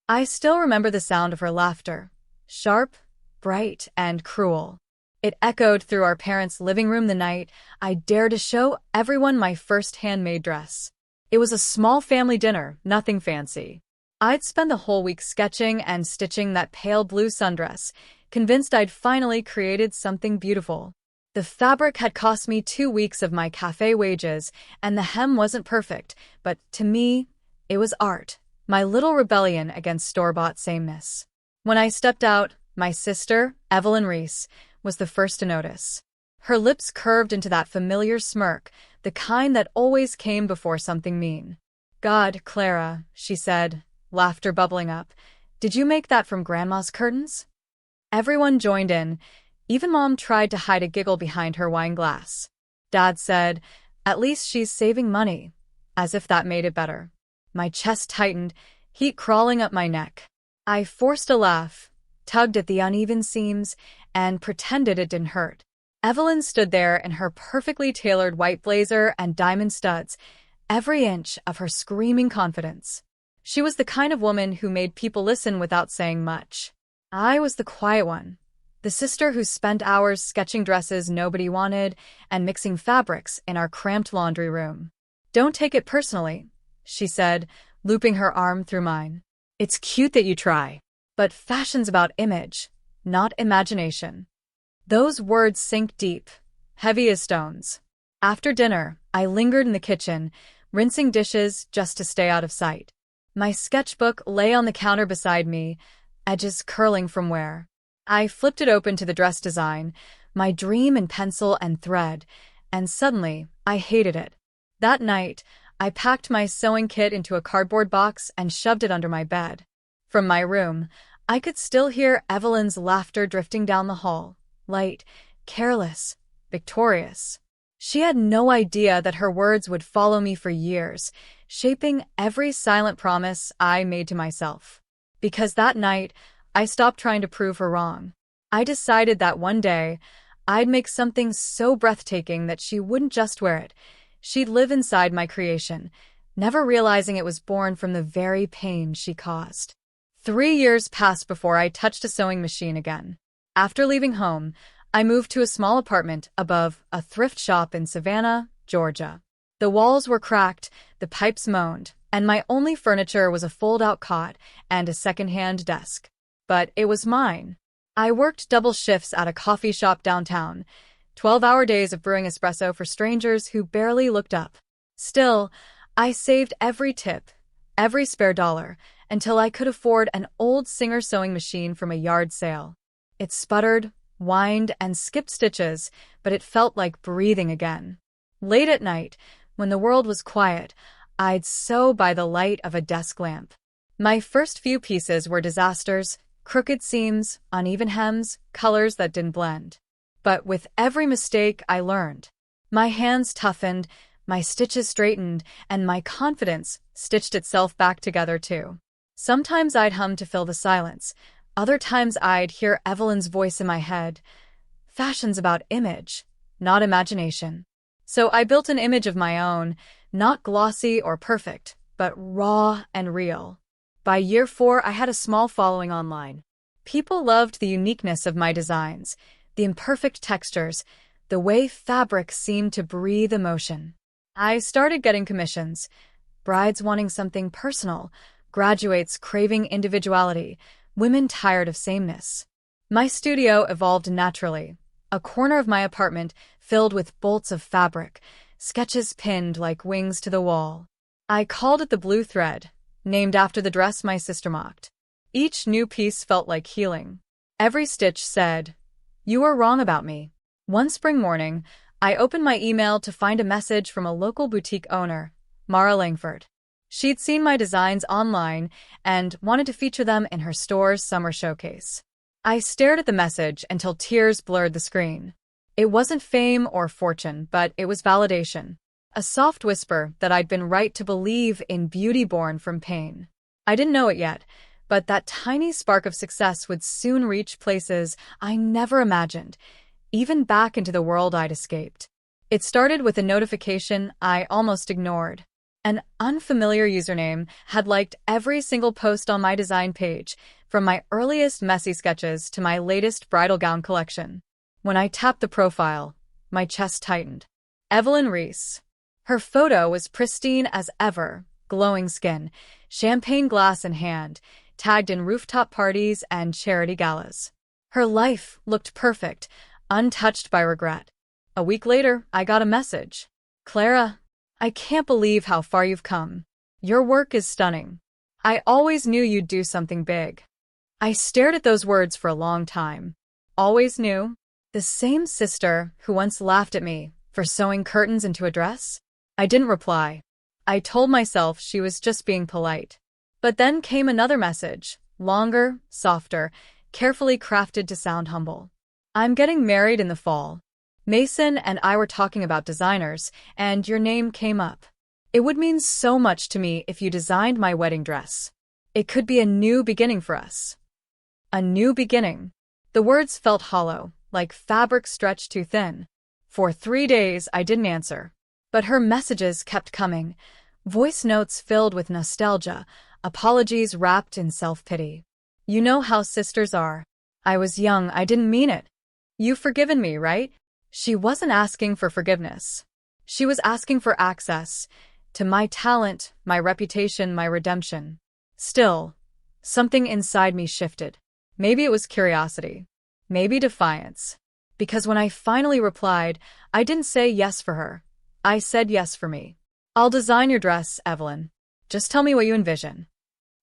I still remember the sound of her laughter. Sharp, bright, and cruel. It echoed through our parents' living room the night I dared to show everyone my first handmade dress. It was a small family dinner, nothing fancy. I'd spend the whole week sketching and stitching that pale blue sundress, convinced I'd finally created something beautiful. The fabric had cost me 2 weeks of my cafe wages, and the hem wasn't perfect, but to me, it was art. My little rebellion against store-bought sameness. When I stepped out, my sister, Evelyn Reese, was the first to notice. Her lips curved into that familiar smirk, the kind that always came before something mean. "God, Clara," she said, laughter bubbling up. "Did you make that from Grandma's curtains?" Everyone joined in. Even Mom tried to hide a giggle behind her wine glass. Dad said, "At least she's saving money," as if that made it better. My chest tightened, heat crawling up my neck. I forced a laugh, tugged at the uneven seams, and pretended it didn't hurt. Evelyn stood there in her perfectly tailored white blazer and diamond studs, every inch of her screaming confidence. She was the kind of woman who made people listen without saying much. I was the quiet one, the sister who spent hours sketching dresses nobody wanted and mixing fabrics in our cramped laundry room. "Don't take it personally," she said, looping her arm through mine. "It's cute that you try. But fashion's about image, not imagination." Those words sink deep, heavy as stones. After dinner, I lingered in the kitchen, rinsing dishes just to stay out of sight. My sketchbook lay on the counter beside me, edges curling from wear. I flipped it open to the dress design, my dream in pencil and thread, and suddenly I hated it. That night, I packed my sewing kit into a cardboard box and shoved it under my bed. From my room, I could still hear Evelyn's laughter drifting down the hall, light, careless, victorious. She had no idea that her words would follow me for years, shaping every silent promise I made to myself. Because that night, I stopped trying to prove her wrong. I decided that one day, I'd make something so breathtaking that she wouldn't just wear it. She'd live inside my creation, never realizing it was born from the very pain she caused. 3 years passed before I touched a sewing machine again. After leaving home, I moved to a small apartment above a thrift shop in Savannah, Georgia. The walls were cracked, the pipes moaned, and my only furniture was a fold-out cot and a second-hand desk. But it was mine. I worked double shifts at a coffee shop downtown, 12-hour days of brewing espresso for strangers who barely looked up. Still, I saved every tip, every spare dollar, until I could afford an old Singer sewing machine from a yard sale. It sputtered, whined, and skipped stitches, but it felt like breathing again. Late at night, when the world was quiet, I'd sew by the light of a desk lamp. My first few pieces were disasters, crooked seams, uneven hems, colors that didn't blend. But with every mistake, I learned. My hands toughened, my stitches straightened, and my confidence stitched itself back together too. Sometimes I'd hum to fill the silence. Other times I'd hear Evelyn's voice in my head. Fashion's about image, not imagination. So I built an image of my own, not glossy or perfect, but raw and real. By year 4, I had a small following online. People loved the uniqueness of my designs, the imperfect textures, the way fabric seemed to breathe emotion. I started getting commissions, brides wanting something personal, graduates craving individuality, women tired of sameness. My studio evolved naturally, a corner of my apartment filled with bolts of fabric, sketches pinned like wings to the wall. I called it the Blue Thread, named after the dress my sister mocked. Each new piece felt like healing. Every stitch said, "You were wrong about me." One spring morning, I opened my email to find a message from a local boutique owner, Mara Langford. She'd seen my designs online and wanted to feature them in her store's summer showcase. I stared at the message until tears blurred the screen. It wasn't fame or fortune, but it was validation. A soft whisper that I'd been right to believe in beauty born from pain. I didn't know it yet, but that tiny spark of success would soon reach places I never imagined, even back into the world I'd escaped. It started with a notification I almost ignored. An unfamiliar username had liked every single post on my design page, from my earliest messy sketches to my latest bridal gown collection. When I tapped the profile, my chest tightened. Evelyn Reese. Her photo was pristine as ever, glowing skin, champagne glass in hand, tagged in rooftop parties and charity galas. Her life looked perfect, untouched by regret. A week later, I got a message. Clara, I can't believe how far you've come. Your work is stunning. I always knew you'd do something big. I stared at those words for a long time. Always knew? The same sister who once laughed at me for sewing curtains into a dress? I didn't reply. I told myself she was just being polite. But then came another message, longer, softer, carefully crafted to sound humble. I'm getting married in the fall. Mason and I were talking about designers, and your name came up. It would mean so much to me if you designed my wedding dress. It could be a new beginning for us. A new beginning. The words felt hollow, like fabric stretched too thin. For 3 days, I didn't answer. But her messages kept coming, voice notes filled with nostalgia, apologies wrapped in self-pity. You know how sisters are. I was young, I didn't mean it. You've forgiven me, right? She wasn't asking for forgiveness. She was asking for access to my talent, my reputation, my redemption. Still, something inside me shifted. Maybe it was curiosity. Maybe defiance. Because when I finally replied, I didn't say yes for her. I said yes for me. I'll design your dress, Evelyn. Just tell me what you envision.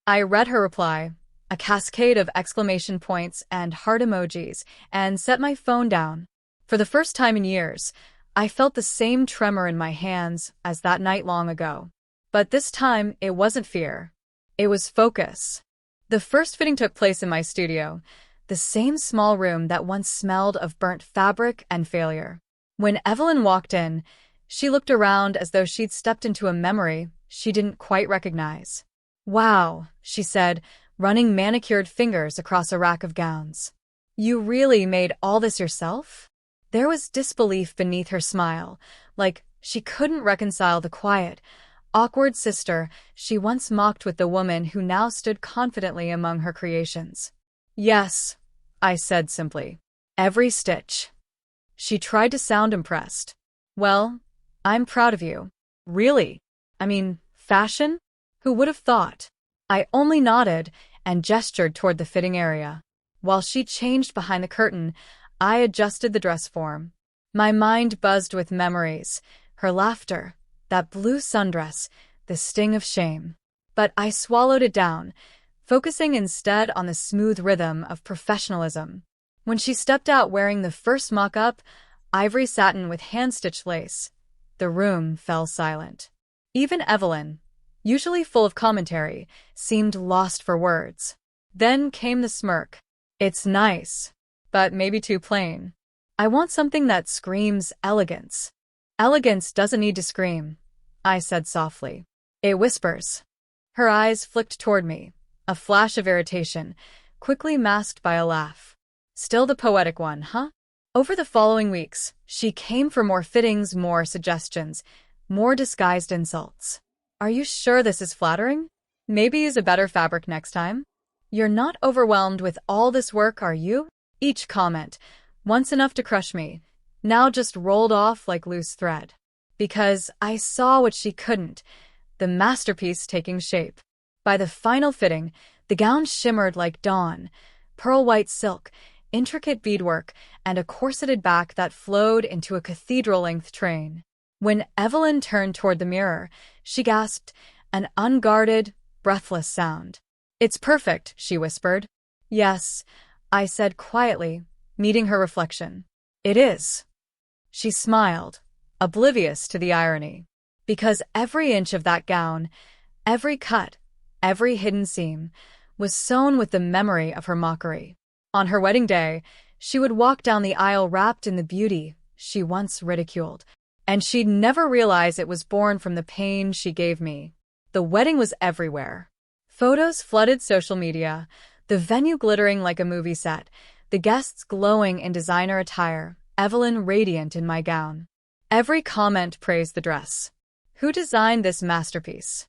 I read her reply, a cascade of exclamation points and heart emojis, and set my phone down. For the first time in years, I felt the same tremor in my hands as that night long ago. But this time, it wasn't fear. It was focus. The first fitting took place in my studio, the same small room that once smelled of burnt fabric and failure. When Evelyn walked in, she looked around as though she'd stepped into a memory she didn't quite recognize. Wow, she said, running manicured fingers across a rack of gowns. You really made all this yourself? There was disbelief beneath her smile, like she couldn't reconcile the quiet, awkward sister she once mocked with the woman who now stood confidently among her creations. Yes, I said simply. Every stitch. She tried to sound impressed. Well, I'm proud of you. Really? I mean, fashion? Who would have thought? I only nodded and gestured toward the fitting area. While she changed behind the curtain, I adjusted the dress form. My mind buzzed with memories, her laughter, that blue sundress, the sting of shame. But I swallowed it down, focusing instead on the smooth rhythm of professionalism. When she stepped out wearing the first mock-up, ivory satin with hand-stitched lace, the room fell silent. Even Evelyn, usually full of commentary, seemed lost for words. Then came the smirk. It's nice, but maybe too plain. I want something that screams elegance. Elegance doesn't need to scream, I said softly. It whispers. Her eyes flicked toward me, a flash of irritation, quickly masked by a laugh. Still the poetic one, huh? Over the following weeks, she came for more fittings, more suggestions, more disguised insults. Are you sure this is flattering? Maybe use a better fabric next time? You're not overwhelmed with all this work, are you? Each comment, once enough to crush me, now just rolled off like loose thread. Because I saw what she couldn't, the masterpiece taking shape. By the final fitting, the gown shimmered like dawn, pearl-white silk, intricate beadwork, and a corseted back that flowed into a cathedral-length train. When Evelyn turned toward the mirror, she gasped, an unguarded, breathless sound. It's perfect, she whispered. Yes, I said quietly, meeting her reflection. It is. She smiled, oblivious to the irony. Because every inch of that gown, every cut, every hidden seam, was sewn with the memory of her mockery. On her wedding day, she would walk down the aisle wrapped in the beauty she once ridiculed, and she'd never realize it was born from the pain she gave me. The wedding was everywhere. Photos flooded social media, the venue glittering like a movie set, the guests glowing in designer attire, Evelyn radiant in my gown. Every comment praised the dress. Who designed this masterpiece?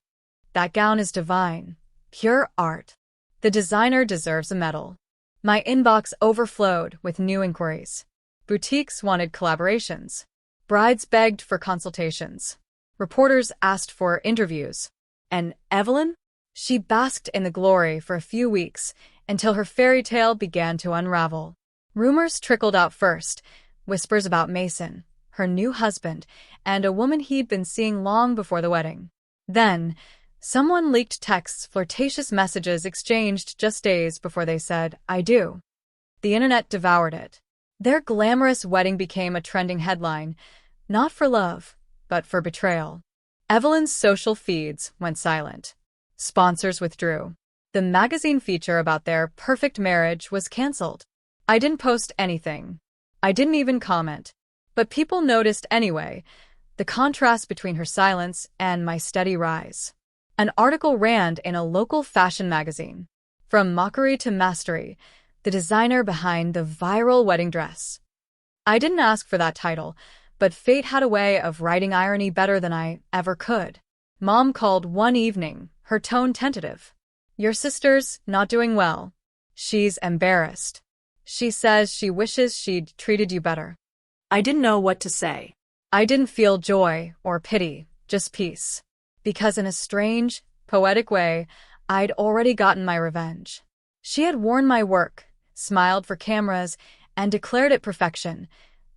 That gown is divine. Pure art. The designer deserves a medal. My inbox overflowed with new inquiries. Boutiques wanted collaborations. Brides begged for consultations. Reporters asked for interviews. And Evelyn? She basked in the glory for a few weeks until her fairy tale began to unravel. Rumors trickled out first, whispers about Mason, her new husband, and a woman he'd been seeing long before the wedding. Then, someone leaked texts, flirtatious messages exchanged just days before they said, "I do." The internet devoured it. Their glamorous wedding became a trending headline, not for love, but for betrayal. Evelyn's social feeds went silent. Sponsors withdrew. The magazine feature about their perfect marriage was canceled. I didn't post anything. I didn't even comment. But people noticed anyway, the contrast between her silence and my steady rise. An article ran in a local fashion magazine. From mockery to mastery, the designer behind the viral wedding dress. I didn't ask for that title, but fate had a way of writing irony better than I ever could. Mom called one evening, her tone tentative. "Your sister's not doing well. She's embarrassed. She says she wishes she'd treated you better." I didn't know what to say. I didn't feel joy or pity, just peace. Because in a strange, poetic way, I'd already gotten my revenge. She had worn my work, smiled for cameras, and declared it perfection,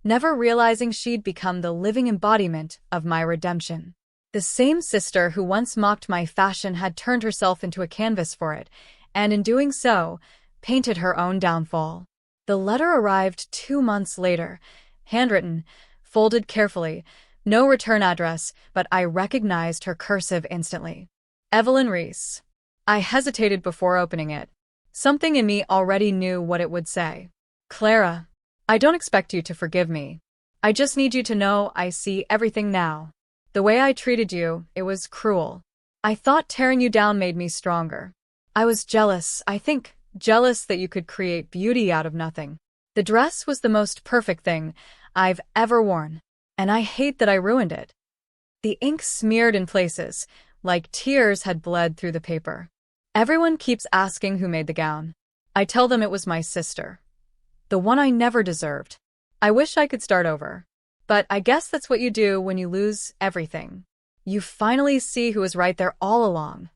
never realizing she'd become the living embodiment of my redemption. The same sister who once mocked my fashion had turned herself into a canvas for it, and in doing so, painted her own downfall. The letter arrived 2 months later, handwritten, folded carefully, no return address, but I recognized her cursive instantly. Evelyn Reese. I hesitated before opening it. Something in me already knew what it would say. "Clara, I don't expect you to forgive me. I just need you to know I see everything now. The way I treated you, it was cruel. I thought tearing you down made me stronger. I was jealous, I think, jealous that you could create beauty out of nothing. The dress was the most perfect thing I've ever worn, and I hate that I ruined it." The ink smeared in places, like tears had bled through the paper. Everyone keeps asking who made the gown. I tell them it was my sister. The one I never deserved. I wish I could start over. But I guess that's what you do when you lose everything. You finally see who was right there all along.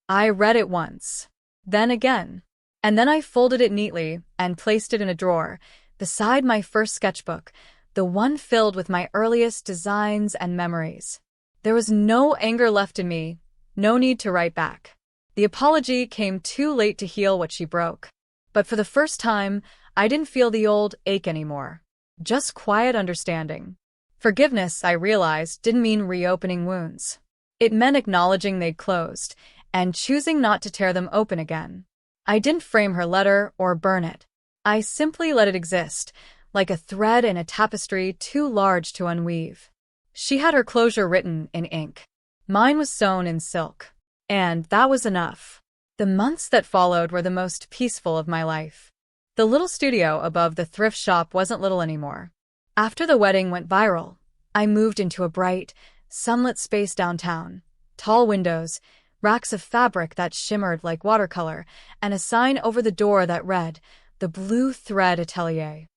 I read it once, then again, and then I folded it neatly and placed it in a drawer, beside my first sketchbook, the one filled with my earliest designs and memories. There was no anger left in me, no need to write back. The apology came too late to heal what she broke. But for the first time, I didn't feel the old ache anymore. Just quiet understanding. Forgiveness, I realized, didn't mean reopening wounds. It meant acknowledging they'd closed, and choosing not to tear them open again. I didn't frame her letter or burn it. I simply let it exist, like a thread in a tapestry too large to unweave. She had her closure written in ink. Mine was sewn in silk. And that was enough. The months that followed were the most peaceful of my life. The little studio above the thrift shop wasn't little anymore. After the wedding went viral, I moved into a bright, sunlit space downtown. Tall windows, racks of fabric that shimmered like watercolor, and a sign over the door that read, "The Blue Thread Atelier."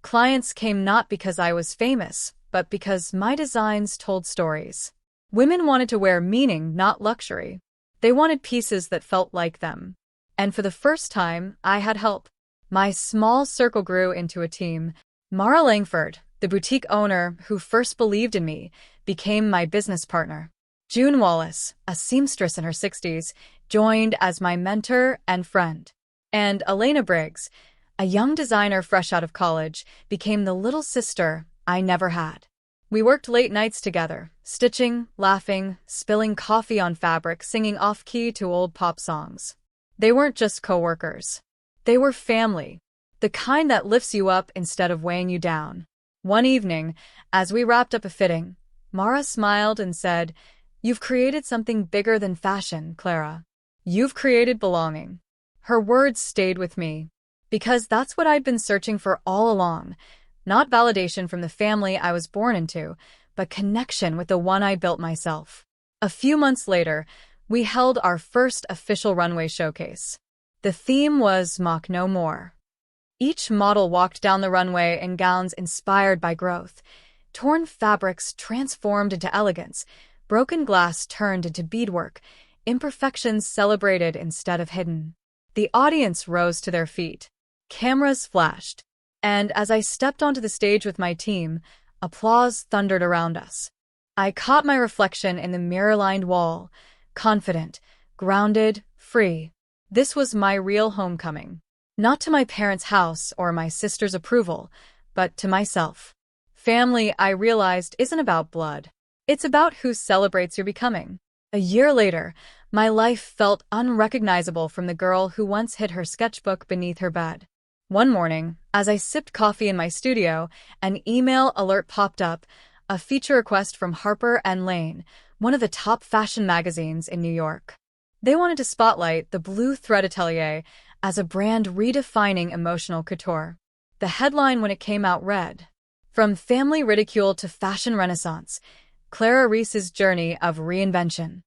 Clients came not because I was famous, but because my designs told stories. Women wanted to wear meaning, not luxury. They wanted pieces that felt like them. And for the first time, I had help. My small circle grew into a team. Mara Langford, the boutique owner who first believed in me, became my business partner. June Wallace, a seamstress in her 60s, joined as my mentor and friend. And Elena Briggs, a young designer fresh out of college, became the little sister I never had. We worked late nights together, stitching, laughing, spilling coffee on fabric, singing off-key to old pop songs. They weren't just co-workers. They were family, the kind that lifts you up instead of weighing you down. One evening, as we wrapped up a fitting, Mara smiled and said, "You've created something bigger than fashion, Clara. You've created belonging." Her words stayed with me, because that's what I'd been searching for all along. Not validation from the family I was born into, but connection with the one I built myself. A few months later, we held our first official runway showcase. The theme was Mock No More. Each model walked down the runway in gowns inspired by growth. Torn fabrics transformed into elegance, broken glass turned into beadwork, imperfections celebrated instead of hidden. The audience rose to their feet. Cameras flashed, and as I stepped onto the stage with my team, applause thundered around us. I caught my reflection in the mirror-lined wall, confident, grounded, free. This was my real homecoming. Not to my parents' house or my sister's approval, but to myself. Family, I realized, isn't about blood. It's about who celebrates your becoming. A year later, my life felt unrecognizable from the girl who once hid her sketchbook beneath her bed. One morning, as I sipped coffee in my studio, an email alert popped up, a feature request from Harper & Lane, one of the top fashion magazines in New York. They wanted to spotlight the Blue Thread Atelier as a brand redefining emotional couture. The headline when it came out read, "From Family Ridicule to Fashion Renaissance, Clara Reese's Journey of Reinvention."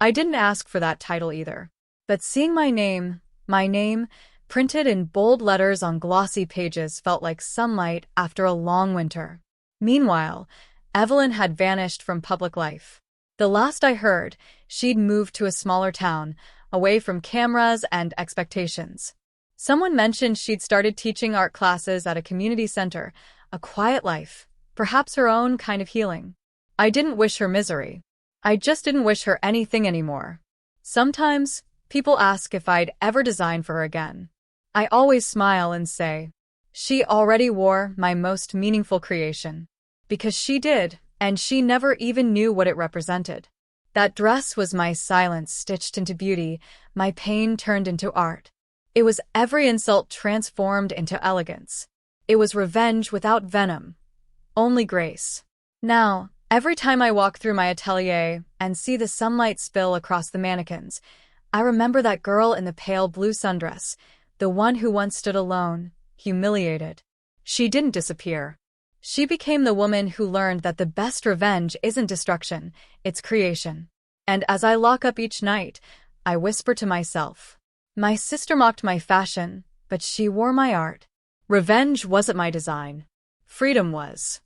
I didn't ask for that title either. But seeing my name, printed in bold letters on glossy pages felt like sunlight after a long winter. Meanwhile, Evelyn had vanished from public life. The last I heard, she'd moved to a smaller town, away from cameras and expectations. Someone mentioned she'd started teaching art classes at a community center, a quiet life, perhaps her own kind of healing. I didn't wish her misery. I just didn't wish her anything anymore. Sometimes, people ask if I'd ever design for her again. I always smile and say, she already wore my most meaningful creation. Because she did, and she never even knew what it represented. That dress was my silence stitched into beauty, my pain turned into art. It was every insult transformed into elegance. It was revenge without venom, only grace. Now, every time I walk through my atelier and see the sunlight spill across the mannequins, I remember that girl in the pale blue sundress, the one who once stood alone, humiliated. She didn't disappear. She became the woman who learned that the best revenge isn't destruction, it's creation. And as I lock up each night, I whisper to myself, my sister mocked my fashion, but she wore my art. Revenge wasn't my design. Freedom was.